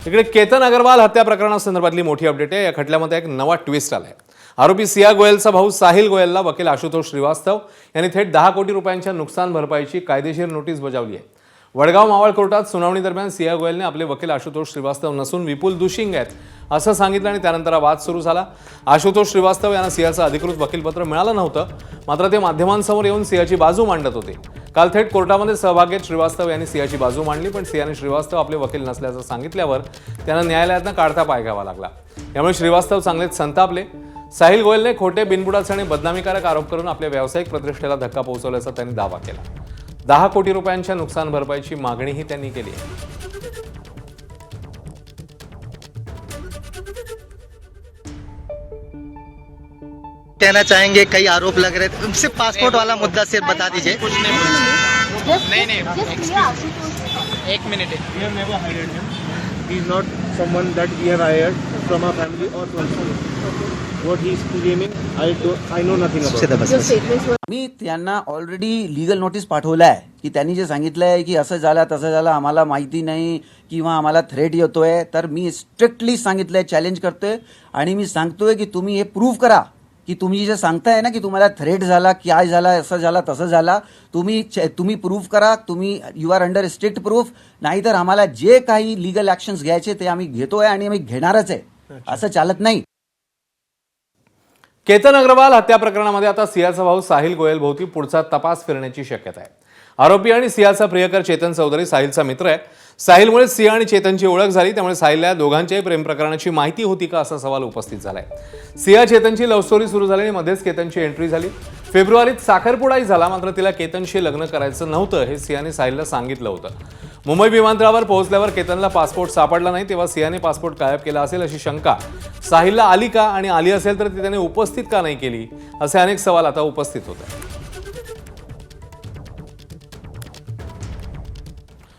इकडे केतन अग्रवाल हत्या प्रकरणासंदर्भातली मोठी अपडेट आहे। या खटल्यामध्ये एक नवा ट्विस्ट आलाय। आरोपी सिया गोयलचा भाऊ साहिल गोयलला वकील आशुतोष श्रीवास्तव यांनी थेट 10 कोटी रुपयांच्या नुकसान भरपाईची कायदेशीर नोटीस बजावली आहे। वडगाव मावळ कोर्टात सुनावणी दरम्यान सिया गोयलने आपले वकील आशुतोष श्रीवास्तव नसून विपुल दुशिंग आहेत असं सांगितलं आणि त्यानंतर वाद सुरू झाला। आशुतोष श्रीवास्तव यांना सियाचं अधिकृत वकीलपत्र मिळालं नव्हतं, मात्र ते माध्यमांसमोर येऊन सियाची बाजू मांडत होते। काल थेट कोर्टामध्ये सहभागी श्रीवास्तव यांनी सियाची बाजू मांडली, पण सियाने श्रीवास्तव आपले वकील नसल्याचं सांगितल्यावर त्यांना न्यायालयातनं काढता पाय घ्यावा लागला। यामुळे श्रीवास्तव चांगलेच संतापले। साहिल गोयलने खोटे बिनबुडाचे आणि बदनामीकारक आरोप करून आपल्या व्यावसायिक प्रतिष्ठेला धक्का पोहोचवल्याचा त्यांनी दावा केला। 10 कोटी रुपयांच्या नुकसान भरपाईची मागणीही त्यांनी केली आहे। कहना चाहेंगे, कई आरोप लग रहे थे, सिर्फ पासपोर्ट वाला मुद्दा सिर्फ बता दीजिए। कुछ नहीं एक minute We have never hired him. He is not someone that we have hired from our family or from someone. What he is claiming, I know nothing about it. मी त्यांना ऑलरेडी लीगल नोटीस पाठवलं आहे की त्यांनी जे सांगितलं आहे की असं झालं तसं झालं, आम्हाला माहिती नाही किंवा आम्हाला थ्रेट येतोय, तर मी स्ट्रिक्टली सांगितलंय, चॅलेंज करतोय आणि मी सांगतोय की तुम्ही हे प्रूव्ह करा की तुम्ही जे सांगताय ना की तुम्हाला थ्रेट झाला, काय झाला, असं झाला तसं झाला, तुम्ही प्रूव्ह करा, तुम्ही you are under strict proof, नाहीतर आम्हाला जे काही लीगल ॲक्शन्स घ्यायचे ते आम्ही घेतोय आणि आम्ही घेणारच आहे, असं चालत नाही। केतन अग्रवाल हत्या प्रकरणामध्ये आता सियाचा भाऊ साहिल गोयल भोवती पुढचा तपास फिरण्याची शक्यता आहे। आरोपी आणि सियाचा प्रियकर चेतन चौधरी साहिलचा मित्र आहे। साहिलमुळे सिया आणि चेतनची ओळख झाली, त्यामुळे साहिलला दोघांच्याही प्रेम प्रकरणाची माहिती होती का असा सवाल उपस्थित झालाय। सिया चेतनची लव्ह स्टोरी सुरू झाली आणि मध्येच केतनची एंट्री झाली। फेब्रुवारीत साखरपुडाही झाला, मात्र तिला केतनशी लग्न करायचं नव्हतं हे सियाने साहिलला सांगितलं होतं। मुंबई विमानतळावर पोहोचल्यावर केतनला पासपोर्ट सापडला नाही, तेव्हा सियाने पासपोर्ट गायब केला असेल अशी शंका साहिलला आली का, आणि आली असेल तर ती त्याने उपस्थित का नाही केली, असे अनेक सवाल आता उपस्थित होते।